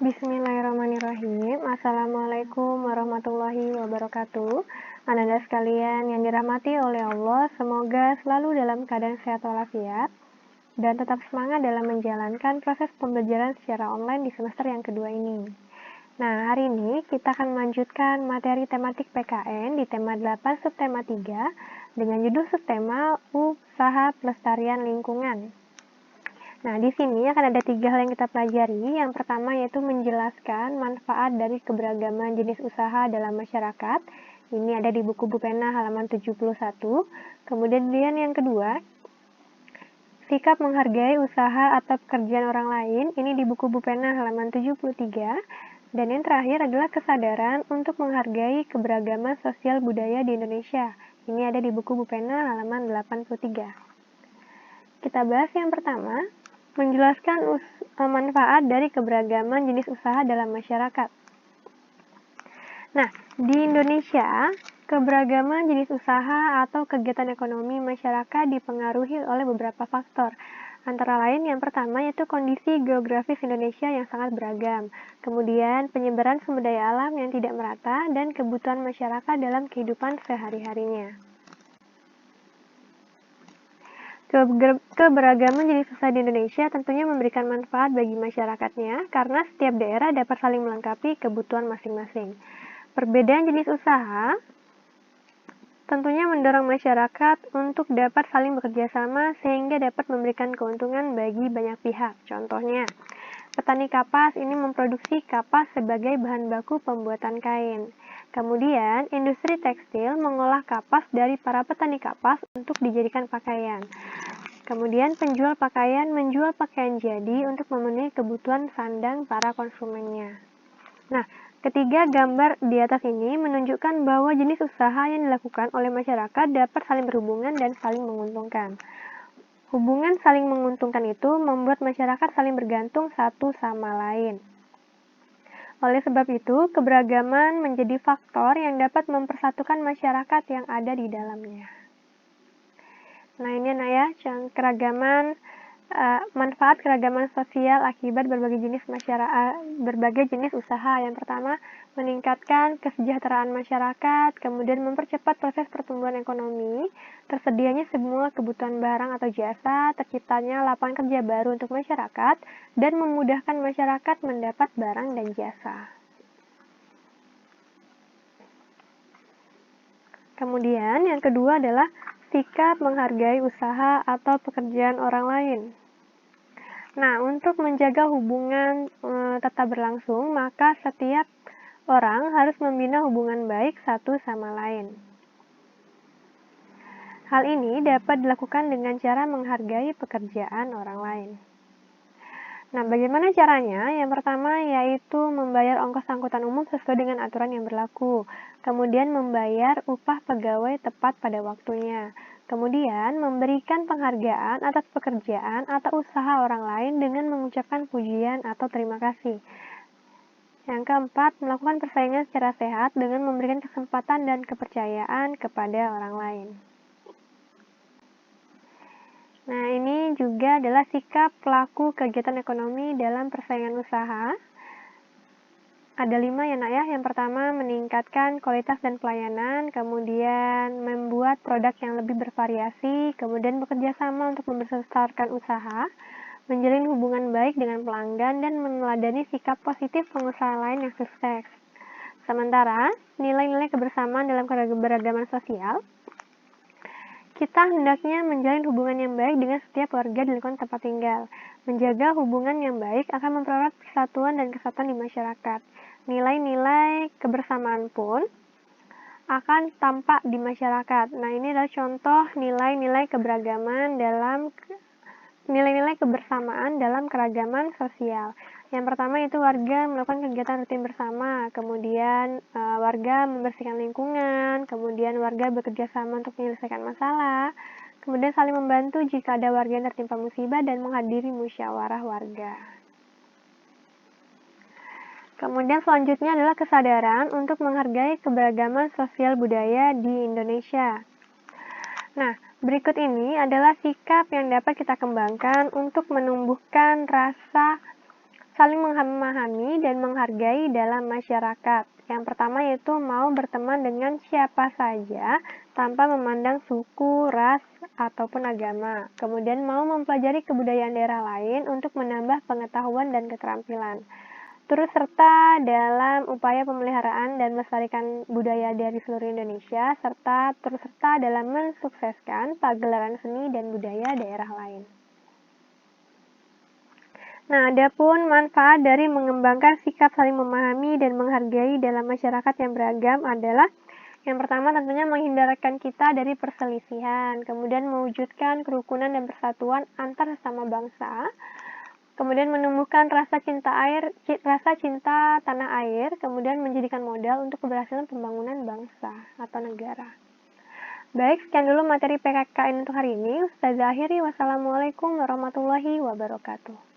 Bismillahirrahmanirrahim. Assalamualaikum warahmatullahi wabarakatuh. Anak-anak sekalian yang dirahmati oleh Allah, semoga selalu dalam keadaan sehat walafiat dan tetap semangat dalam menjalankan proses pembelajaran secara online di semester yang kedua ini. Nah, hari ini kita akan melanjutkan materi tematik PKN di tema 8 subtema 3 dengan judul subtema Usaha Pelestarian Lingkungan. Nah, di sini akan ada 3 hal yang kita pelajari. Yang pertama yaitu menjelaskan manfaat dari keberagaman jenis usaha dalam masyarakat. Ini ada di buku Bupena halaman 71. Kemudian yang kedua, sikap menghargai usaha atau pekerjaan orang lain. Ini di buku Bupena halaman 73. Dan yang terakhir adalah kesadaran untuk menghargai keberagaman sosial budaya di Indonesia. Ini ada di buku Bupena halaman 83. Kita bahas yang pertama, menjelaskan manfaat dari keberagaman jenis usaha dalam masyarakat. Nah, di Indonesia, keberagaman jenis usaha atau kegiatan ekonomi masyarakat dipengaruhi oleh beberapa faktor. Antara lain yang pertama yaitu kondisi geografis Indonesia yang sangat beragam, kemudian penyebaran sumber daya alam yang tidak merata, dan kebutuhan masyarakat dalam kehidupan sehari-harinya. Keberagaman jenis usaha di Indonesia tentunya memberikan manfaat bagi masyarakatnya karena setiap daerah dapat saling melengkapi kebutuhan masing-masing. Perbedaan jenis usaha tentunya mendorong masyarakat untuk dapat saling bekerja sama sehingga dapat memberikan keuntungan bagi banyak pihak. Contohnya, petani kapas ini memproduksi kapas sebagai bahan baku pembuatan kain. Kemudian, industri tekstil mengolah kapas dari para petani kapas untuk dijadikan pakaian. Kemudian, penjual pakaian menjual pakaian jadi untuk memenuhi kebutuhan sandang para konsumennya. Nah, ketiga gambar di atas ini menunjukkan bahwa jenis usaha yang dilakukan oleh masyarakat dapat saling berhubungan dan saling menguntungkan. Hubungan saling menguntungkan itu membuat masyarakat saling bergantung satu sama lain. Oleh sebab itu, keberagaman menjadi faktor yang dapat mempersatukan masyarakat yang ada di dalamnya. Nah, ini manfaat keragaman sosial akibat berbagai jenis usaha. Yang pertama, meningkatkan kesejahteraan masyarakat, kemudian mempercepat proses pertumbuhan ekonomi, tersedianya semua kebutuhan barang atau jasa, terciptanya lapangan kerja baru untuk masyarakat, dan memudahkan masyarakat mendapat barang dan jasa. Kemudian yang kedua adalah sikap menghargai usaha atau pekerjaan orang lain. Nah, untuk menjaga hubungan tetap berlangsung, maka setiap orang harus membina hubungan baik satu sama lain. Hal ini dapat dilakukan dengan cara menghargai pekerjaan orang lain. Nah, bagaimana caranya? Yang pertama yaitu membayar ongkos angkutan umum sesuai dengan aturan yang berlaku. Kemudian membayar upah pegawai tepat pada waktunya. Kemudian memberikan penghargaan atas pekerjaan atau usaha orang lain dengan mengucapkan pujian atau terima kasih. Yang keempat, melakukan persaingan secara sehat dengan memberikan kesempatan dan kepercayaan kepada orang lain. Nah, ini juga adalah sikap pelaku kegiatan ekonomi dalam persaingan usaha. Ada 5 ya nak ya. Yang pertama, meningkatkan kualitas dan pelayanan, kemudian membuat produk yang lebih bervariasi, kemudian bekerja sama untuk membesarkan usaha, menjalin hubungan baik dengan pelanggan, dan meneladani sikap positif pengusaha lain yang sukses. Sementara, nilai-nilai kebersamaan dalam keberagaman sosial, kita hendaknya menjalin hubungan yang baik dengan setiap warga di lingkungan tempat tinggal. Menjaga hubungan yang baik akan mempererat persatuan dan kesatuan di masyarakat. Nilai-nilai kebersamaan pun akan tampak di masyarakat. Nah, ini adalah contoh nilai-nilai kebersamaan dalam keragaman sosial. Yang pertama itu warga melakukan kegiatan rutin bersama, kemudian warga membersihkan lingkungan, kemudian warga bekerja sama untuk menyelesaikan masalah, kemudian saling membantu jika ada warga yang tertimpa musibah dan menghadiri musyawarah warga. Kemudian selanjutnya adalah kesadaran untuk menghargai keberagaman sosial budaya di Indonesia. Nah, berikut ini adalah sikap yang dapat kita kembangkan untuk menumbuhkan rasa saling memahami dan menghargai dalam masyarakat. Yang pertama yaitu mau berteman dengan siapa saja tanpa memandang suku, ras, ataupun agama. Kemudian mau mempelajari kebudayaan daerah lain untuk menambah pengetahuan dan keterampilan. Turut serta dalam upaya pemeliharaan dan melestarikan budaya dari seluruh Indonesia, serta turut serta dalam mensukseskan pagelaran seni dan budaya daerah lain. Nah, adapun manfaat dari mengembangkan sikap saling memahami dan menghargai dalam masyarakat yang beragam adalah yang pertama tentunya menghindarkan kita dari perselisihan, kemudian mewujudkan kerukunan dan persatuan antar sesama bangsa, kemudian menumbuhkan rasa cinta tanah air, kemudian menjadikan modal untuk keberhasilan pembangunan bangsa atau negara. Baik, sekian dulu materi PKKN untuk hari ini. Ustazah akhiri, wassalamualaikum warahmatullahi wabarakatuh.